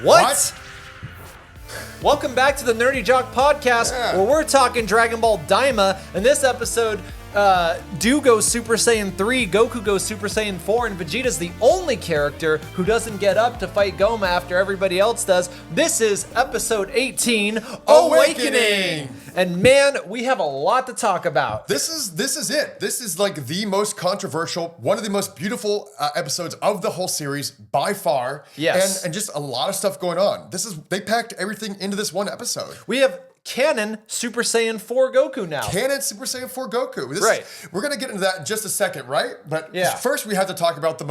What? Welcome back to the NerdyJock podcast, where we're talking Dragon Ball Daima. In this episode, Do goes Super Saiyan 3, Goku goes Super Saiyan 4, and Vegeta's the only character who doesn't get up to fight Goma after everybody else does. This is episode 18, Awakening! And man, we have a lot to talk about. This is it. This is like the most controversial, one of the most beautiful episodes of the whole series by far. Yes. And just a lot of stuff going on. They packed everything into this one episode. We have canon Super Saiyan 4 Goku now. Canon Super Saiyan 4 Goku. Right. We're going to get into that in just a second, right? But yeah. First we have to talk about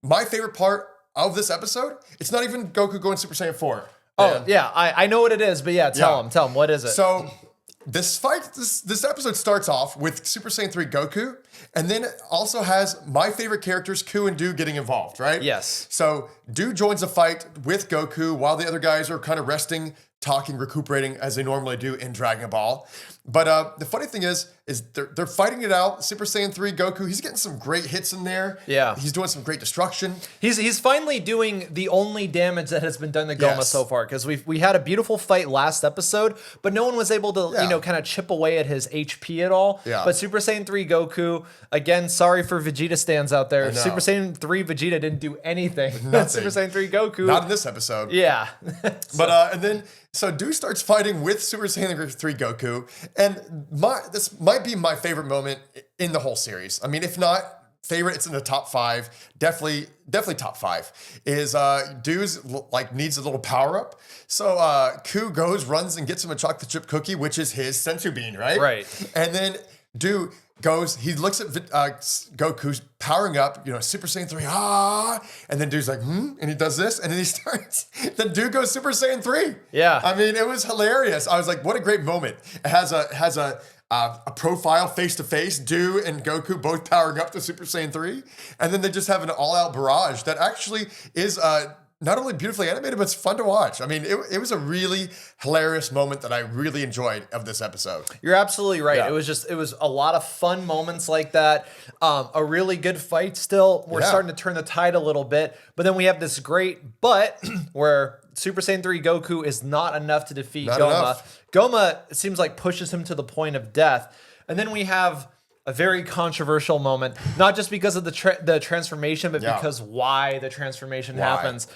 my favorite part of this episode. It's not even Goku going Super Saiyan 4. Oh, yeah, I know what it is, but yeah, tell him, what is it? So, this episode starts off with Super Saiyan 3 Goku, and then it also has my favorite characters, Ku and Do, getting involved, right? Yes. So, Do joins a fight with Goku while the other guys are kind of resting, talking, recuperating as they normally do in Dragon Ball. But the funny thing is they're fighting it out. Super Saiyan 3 Goku, he's getting some great hits in there. Yeah. He's doing some great destruction. He's finally doing the only damage that has been done to Goma so far, because we had a beautiful fight last episode, but no one was able to kind of chip away at his HP at all. Yeah. But Super Saiyan 3 Goku, again, sorry for Vegeta stands out there. Super Saiyan 3 Vegeta didn't do anything. Super Saiyan 3 Goku. Not in this episode. Yeah. But and then so Do starts fighting with Super Saiyan 3 Goku, and this might be my favorite moment in the whole series. I mean, if not favorite, it's in the top 5. Definitely top 5. Is Do's needs a little power up. So Ku runs and gets him a chocolate chip cookie, which is his senzu bean, right? Right. And then Do he looks at Goku's powering up, Super Saiyan 3, and then Do's like, and he does this, and then he starts, then Do goes Super Saiyan 3. Yeah. I mean, it was hilarious. I was like, what a great moment. It has a profile face-to-face, Do and Goku both powering up to Super Saiyan 3, and then they just have an all-out barrage that actually is not only beautifully animated, but it's fun to watch. I mean, it was a really hilarious moment that I really enjoyed of this episode. You're absolutely right. Yeah. It was a lot of fun moments like that. A really good fight still. We're starting to turn the tide a little bit, but then we have this great but where Super Saiyan 3 Goku is not enough to defeat Not Goma. enough. Goma, it seems like, pushes him to the point of death. And then we have a very controversial moment, not just because of the transformation, but because why the transformation happens.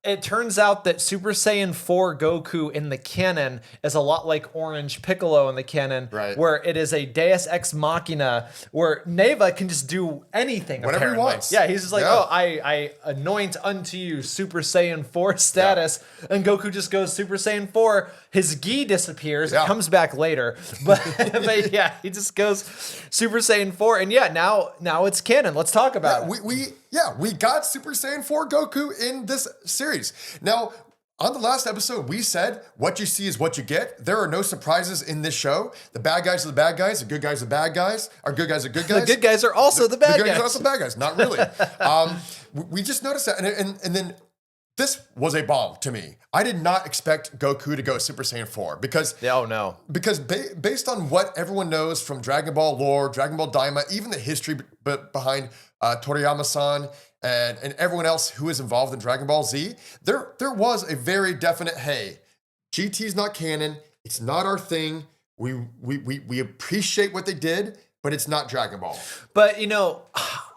It turns out that Super Saiyan 4 Goku in the canon is a lot like Orange Piccolo in the canon, where it is a Deus Ex Machina, where Neva can just do anything. Whatever he wants. Yeah, he's just like, I anoint unto you Super Saiyan 4 status, and Goku just goes Super Saiyan 4. His gi disappears. It comes back later, but he just goes Super Saiyan 4, and now it's canon. Let's talk about it. We got Super Saiyan 4 Goku in this series. Now, on the last episode, we said what you see is what you get. There are no surprises in this show. The bad guys are the bad guys. The good guys are the bad guys. Our good guys are good guys. The good guys are also the bad guys. The good guys are also bad guys. Not really. We just noticed that. And then this was a bomb to me. I did not expect Goku to go Super Saiyan 4 because because based on what everyone knows from Dragon Ball lore, Dragon Ball Daima, even the history behind Toriyama-san and everyone else who is involved in Dragon Ball Z, there was a very definite, hey, GT's not canon, it's not our thing. We appreciate what they did, but it's not Dragon Ball. But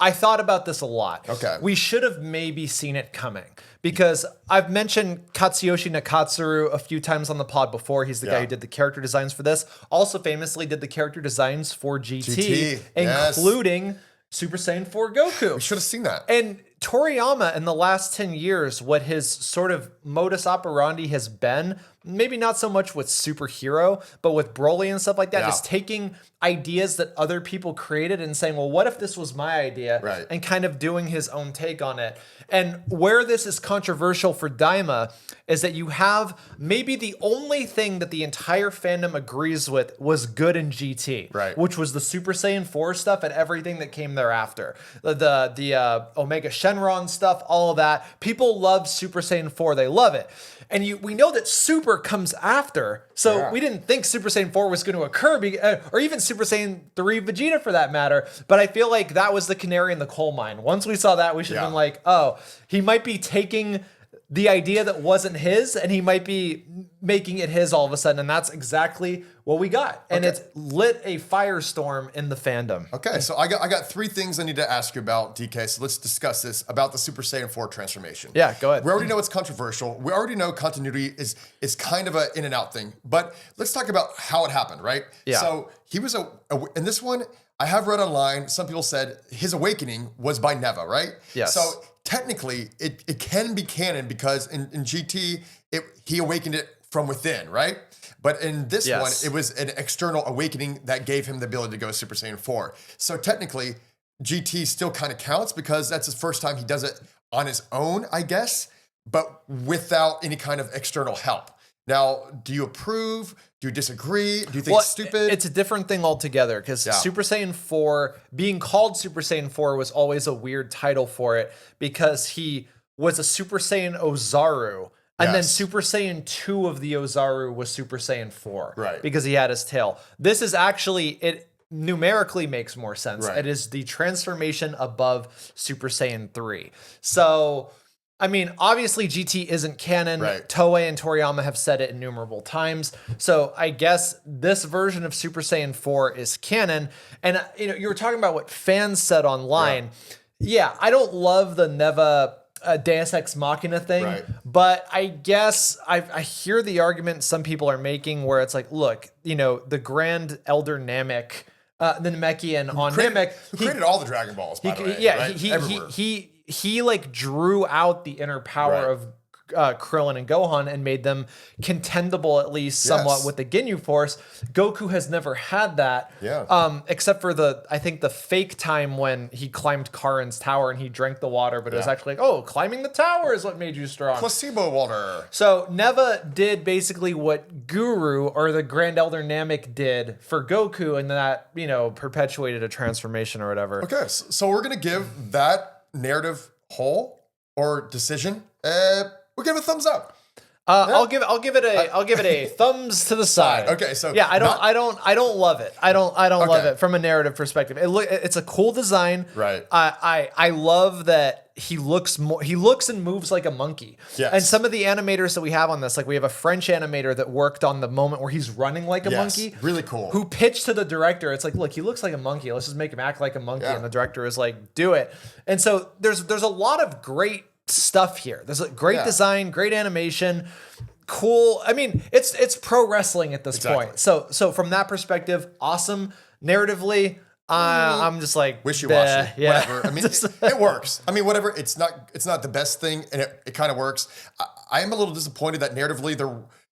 I thought about this a lot. Okay. We should have maybe seen it coming, because I've mentioned Katsuyoshi Nakatsuru a few times on the pod before. He's the guy who did the character designs for this. Also famously did the character designs for GT. Including Super Saiyan 4 Goku. We should have seen that. And Toriyama, in the last 10 years, what his sort of modus operandi has been, maybe not so much with Superhero, but with Broly and stuff like that, is taking ideas that other people created and saying, well, what if this was my idea? Right. And kind of doing his own take on it. And where this is controversial for Daima is that you have maybe the only thing that the entire fandom agrees with was good in GT, right, which was the Super Saiyan 4 stuff and everything that came thereafter. The Omega Shenron stuff, all of that. People love Super Saiyan 4. They love it. And we know that Super comes after, so we didn't think Super Saiyan 4 was going to occur, or even Super Saiyan 3 Vegeta for that matter, but I feel like that was the canary in the coal mine. Once we saw that, we should have been like, oh, he might be taking the idea that wasn't his, and he might be making it his all of a sudden, and that's exactly what we got. And it's lit a firestorm in the fandom. Okay, so I got 3 things I need to ask you about, DK. So let's discuss this about the Super Saiyan 4 transformation. Yeah, go ahead. We already know it's controversial. We already know continuity is kind of an in and out thing. But let's talk about how it happened, right? Yeah. So he was in this one, I have read online, some people said his awakening was by Neva, right? Yes. So technically, it can be canon because in GT, he awakened it from within, right? But in this one, it was an external awakening that gave him the ability to go Super Saiyan 4. So technically, GT still kind of counts because that's his first time he does it on his own, I guess, but without any kind of external help. Now, do you approve? Do you disagree? Do you think it's stupid? It's a different thing altogether because Super Saiyan 4, being called Super Saiyan 4 was always a weird title for it because he was a Super Saiyan Ozaru. And then Super Saiyan 2 of the Ozaru was Super Saiyan 4. Right. Because he had his tail. This is actually, it numerically makes more sense. Right. It is the transformation above Super Saiyan 3. So, I mean, obviously GT isn't canon. Right. Toei and Toriyama have said it innumerable times. So I guess this version of Super Saiyan 4 is canon. And you were talking about what fans said online. Yeah, I don't love the Neva Deus Ex Machina thing, but I guess I hear the argument some people are making where it's like, look, the Grand Elder Namek, the Namekian on Namek, who created all the Dragon Balls, by the way, he like drew out the inner power of Krillin and Gohan and made them contendable at least somewhat with the Ginyu Force. Goku has never had that, except for I think the fake time when he climbed Karin's tower and he drank the water, but it was actually like, oh, climbing the tower is what made you strong. Placebo water. So Neva did basically what Guru or the Grand Elder Namek did for Goku, and that perpetuated a transformation or whatever. Okay, so we're gonna give that narrative whole or decision. We'll give it a thumbs up. I'll give it a thumbs to the side. Okay, so yeah, I don't love it. I don't love it from a narrative perspective. It's a cool design. Right. I love that he looks and moves like a monkey. Yes. And some of the animators that we have on this, like we have a French animator that worked on the moment where he's running like a monkey. Really cool. Who pitched to the director, it's like, look, he looks like a monkey. Let's just make him act like a monkey. And the director is like, do it. And so there's a lot of great stuff here. There's a great design, great animation, cool. I mean, it's pro wrestling at this point. So from that perspective, awesome. Narratively, I'm just like wishy-washy. Whatever. I mean, it works. I mean, whatever. It's not the best thing, and it kind of works. I am a little disappointed that narratively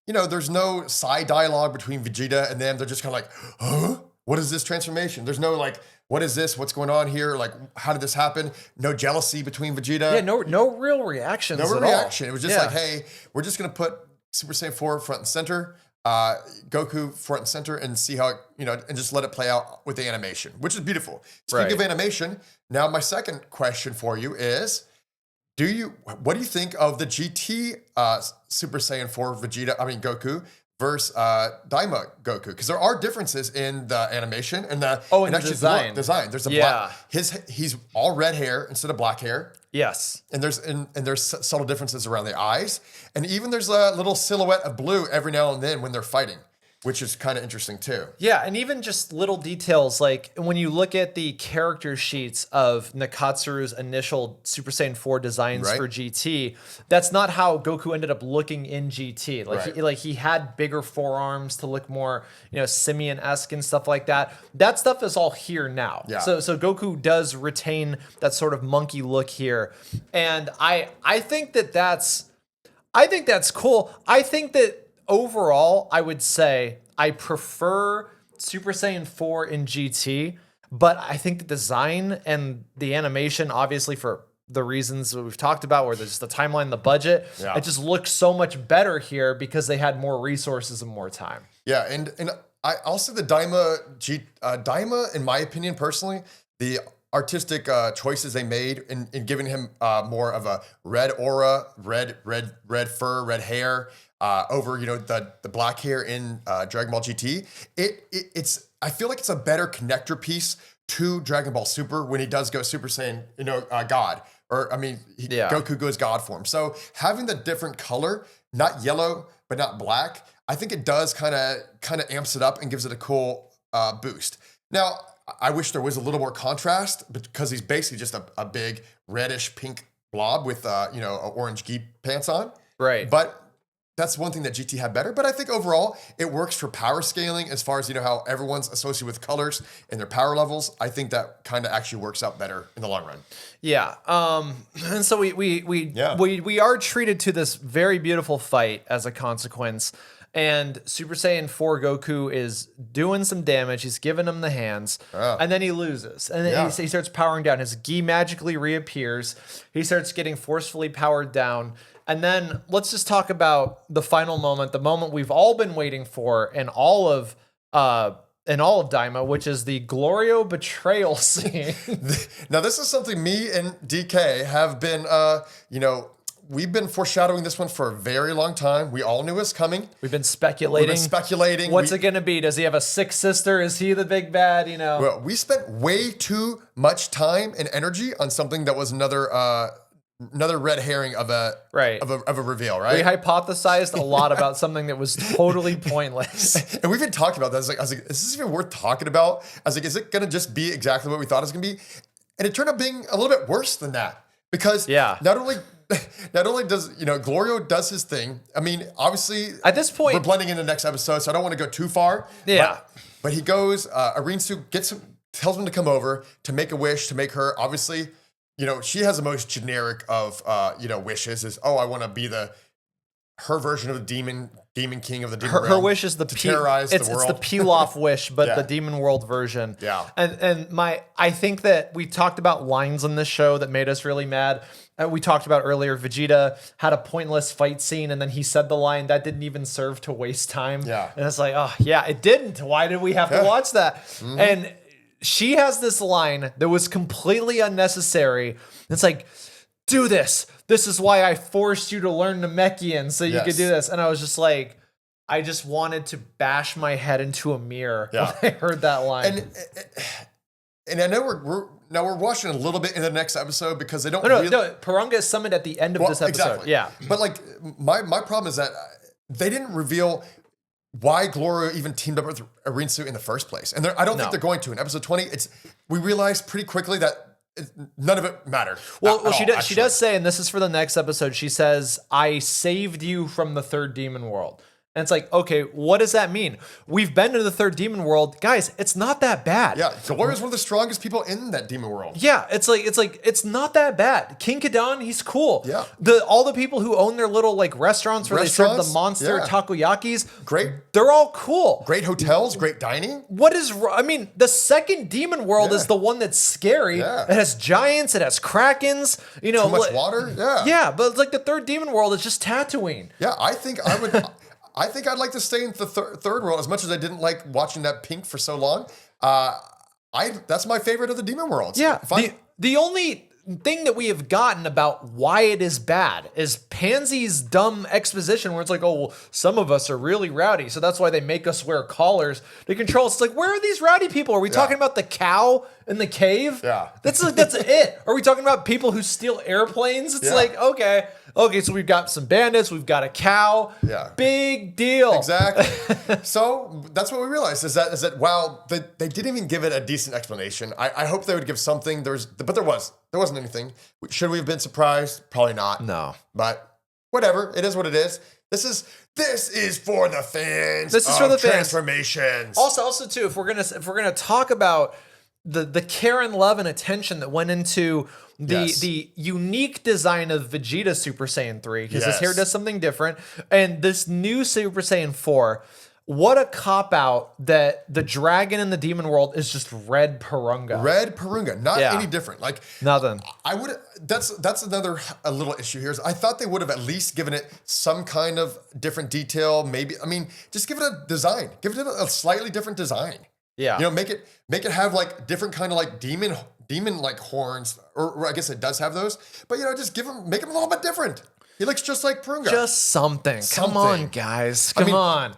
there's no side dialogue between Vegeta and them. They're just kind of like, huh? What is this transformation? There's no like, what is this? What's going on here? Like, how did this happen? No jealousy between Vegeta. Yeah, no real reactions. No real reaction. It was just like, hey, we're just gonna put Super Saiyan 4 front and center, Goku front and center, and see how it, and just let it play out with the animation, which is beautiful. Speaking of animation, now my second question for you is, what do you think of the GT Super Saiyan 4 Goku versus Daima Goku? Because there are differences in the animation and the design. There's a black. He's all red hair instead of black hair. Yes, and there's subtle differences around the eyes, and even there's a little silhouette of blue every now and then when they're fighting, which is kind of interesting too. Yeah, and even just little details like when you look at the character sheets of Nakatsuru's initial Super Saiyan 4 designs for GT, that's not how Goku ended up looking in GT. Like he had bigger forearms to look more, simian-esque and stuff like that. That stuff is all here now. Yeah. So Goku does retain that sort of monkey look here, and I think that's cool. I think that overall, I would say I prefer Super Saiyan 4 in GT, but I think the design and the animation, obviously for the reasons that we've talked about, where there's the timeline, the budget, it just looks so much better here because they had more resources and more time. Yeah, and I also the Daima, in my opinion, personally, the artistic choices they made in giving him more of a red aura, red fur, red hair, over the black hair in Dragon Ball GT. It's I feel like it's a better connector piece to Dragon Ball Super when he does go Super Saiyan, God. or I mean, Goku goes God form. So having the different color, not yellow, but not black, I think it does kind of amps it up and gives it a cool boost. Now, I wish there was a little more contrast because he's basically just a big reddish pink blob with orange gi pants on. Right. But that's one thing that GT had better. But I think overall it works for power scaling as far as how everyone's associated with colors and their power levels. I think that kind of actually works out better in the long run. Yeah. And so we are treated to this very beautiful fight as a consequence. And Super Saiyan 4 Goku is doing some damage. He's giving him the hands. And then he loses. And then he starts powering down. His gi magically reappears. He starts getting forcefully powered down. And then let's just talk about the final moment, the moment we've all been waiting for in all of Daima, which is the Glorio betrayal scene. Now, this is something me and DK have been, we've been foreshadowing this one for a very long time. We all knew it was coming. We've been speculating. What's it going to be? Does he have a sick sister? Is he the big bad? Well, we spent way too much time and energy on something that was another red herring of a reveal, right? We hypothesized a lot about something that was totally pointless. And we've been talking about that. I was like, is this even worth talking about? I was like, is it going to just be exactly what we thought it was going to be? And it turned out being a little bit worse than that. Because not only does, Glorio does his thing. I mean, obviously, at this point, we're blending in the next episode, so I don't want to go too far. Yeah. But he goes, Arinsu tells him to come over to make a wish, to make her, obviously, she has the most generic of, wishes is, I want to be her version of the demon king of the demon realm. Her wish is terrorize the world. It's the peel-off wish, but the demon world version. Yeah. And I think that we talked about lines on this show that made us really mad. We talked about earlier, Vegeta had a pointless fight scene, and then he said the line that didn't even serve to waste time. Yeah. And it's like, it didn't. Why did we have to watch that? Mm-hmm. And she has this line that was completely unnecessary. It's like, do this. This is why I forced you to learn Namekian so you could do this. And I was just like, I just wanted to bash my head into a mirror when I heard that line. And I know we're watching a little bit in the next episode because they don't No, Purunga is summoned at the end of this episode. Exactly. Yeah. But like my problem is that they didn't reveal why Glorio even teamed up with Arinsu in the first place. And I don't think they're going to. In episode 20, we realized pretty quickly that none of it mattered. Well, she does say, and this is for the next episode, she says, I saved you from the third demon world. And it's like, okay, what does that mean? We've been to the third demon world. Guys, it's not that bad. Yeah, Glorio's one of the strongest people in that demon world. Yeah, it's not that bad. King Kadon, he's cool. Yeah. All the people who own their little restaurants where they serve the monster takoyakis, great. They're all cool. Great hotels, great dining. The second demon world is the one that's scary. Yeah. It has giants, it has krakens, too much water. Yeah. Yeah, but it's like the third demon world is just Tatooine. Yeah, I think I would I think I'd like to stay in the third world as much as I didn't like watching that pink for so long. That's my favorite of the demon worlds. Yeah. The only thing that we have gotten about why it is bad is Pansy's dumb exposition where it's like, some of us are really rowdy, so that's why they make us wear collars to control us. It's like, where are these rowdy people? Are we talking about the cow in the cave? Yeah. That's it. Are we talking about people who steal airplanes? It's like, okay, so we've got some bandits, we've got a cow. Yeah. Big deal. Exactly. So that's what we realized is that wow, they didn't even give it a decent explanation. I hope they would give something. But there wasn't anything. Should we have been surprised? Probably not. No. But whatever. It is what it is. This is for the fans. This is for the fans. Transformations. Also too, if we're gonna talk about the care and love and attention that went into the unique design of Vegeta Super Saiyan 3, because his hair does something different, and this new Super Saiyan 4. What a cop-out that the dragon in the demon world is just red Purunga. Red Purunga. Not any different. Like nothing. That's another little issue here is I thought they would have at least given it some kind of different detail. Maybe, just give it a design. Give it a slightly different design. Yeah. Make it have like different kind of like demon like horns, or I guess it does have those. But just make him a little bit different. He looks just like Purunga. Just something. Come on, guys. Come on.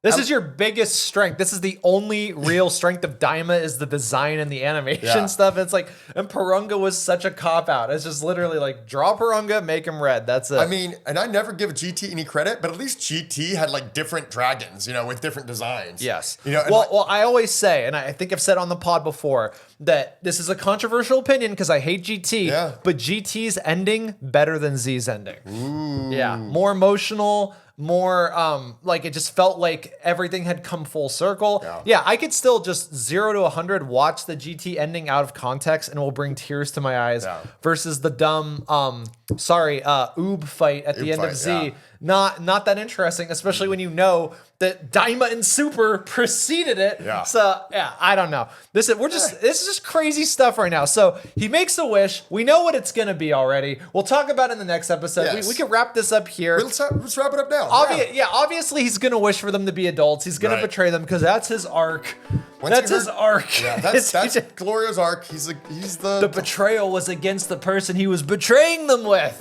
This is your biggest strength. This is the only real strength of Daima is the design and the animation stuff. It's like, and Purunga was such a cop-out. It's just literally like, draw Purunga, make him red. That's it. I mean, and I never give GT any credit, but at least GT had like different dragons, with different designs. Yes. Well, I always say, and I think I've said on the pod before, that this is a controversial opinion because I hate GT, but GT's ending better than Z's ending. Ooh. Yeah, more emotional, more like it just felt like everything had come full circle. Yeah, I could still just 0 to 100 watch the GT ending out of context and it will bring tears to my eyes versus the dumb Oob fight at the end of Z. Not that interesting, especially when you know that Daima and Super preceded it. Yeah. So I don't know. This is just crazy stuff right now. So he makes a wish. We know what it's gonna be already. We'll talk about it in the next episode. Yes. We can wrap this up here. Let's wrap it up now. Obviously he's gonna wish for them to be adults. He's gonna betray them because that's his arc. That's his arc. Yeah, that's Glorio's arc. He's the betrayal was against the person he was betraying them with.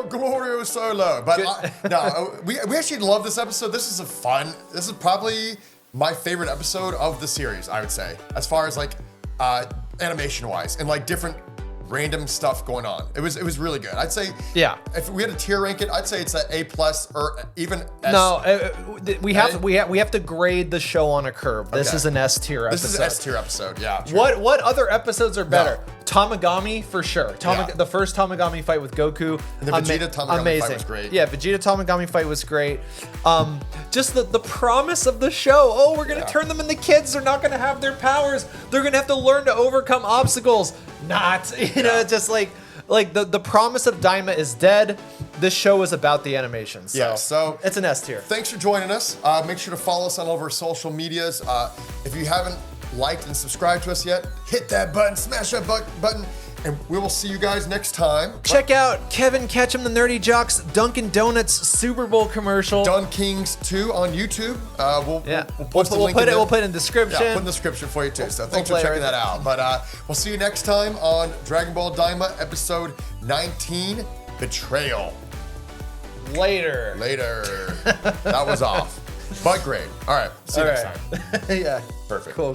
Glorio Solo. But we actually love this episode. This is probably my favorite episode of the series, I would say, as far as like animation wise and like different random stuff going on. It was really good. I'd say if we had to tier rank it, I'd say it's an A+ or even S. No, we have to grade the show on a curve. This is an S tier episode. This is an S tier episode. Yeah. True. What other episodes are better? Tamagami for sure. The first Tamagami fight with Goku. And the Vegeta Tamagami fight was great. Yeah, Vegeta Tamagami fight was great. Just the promise of the show. Oh, we're gonna turn them into kids. They're not gonna have their powers. They're gonna have to learn to overcome obstacles. Just like the promise of Daima is dead. This show is about the animation. So it's an S tier. Thanks for joining us. Make sure to follow us on all of our social medias. If you haven't liked and subscribed to us yet, hit that button, smash that button, and we will see you guys next time. Check out Kevin Ketchum, the NerdyJock's Dunkin' Donuts Super Bowl commercial. Dun Kings 2 on YouTube. We'll post the link. We'll put it in the description. Yeah, put in the description for you too. So thanks for checking that out. But we'll see you next time on Dragon Ball Daima episode 19, Betrayal. Later. That was off. But great. All right. See you next time. Yeah. Perfect. Cool.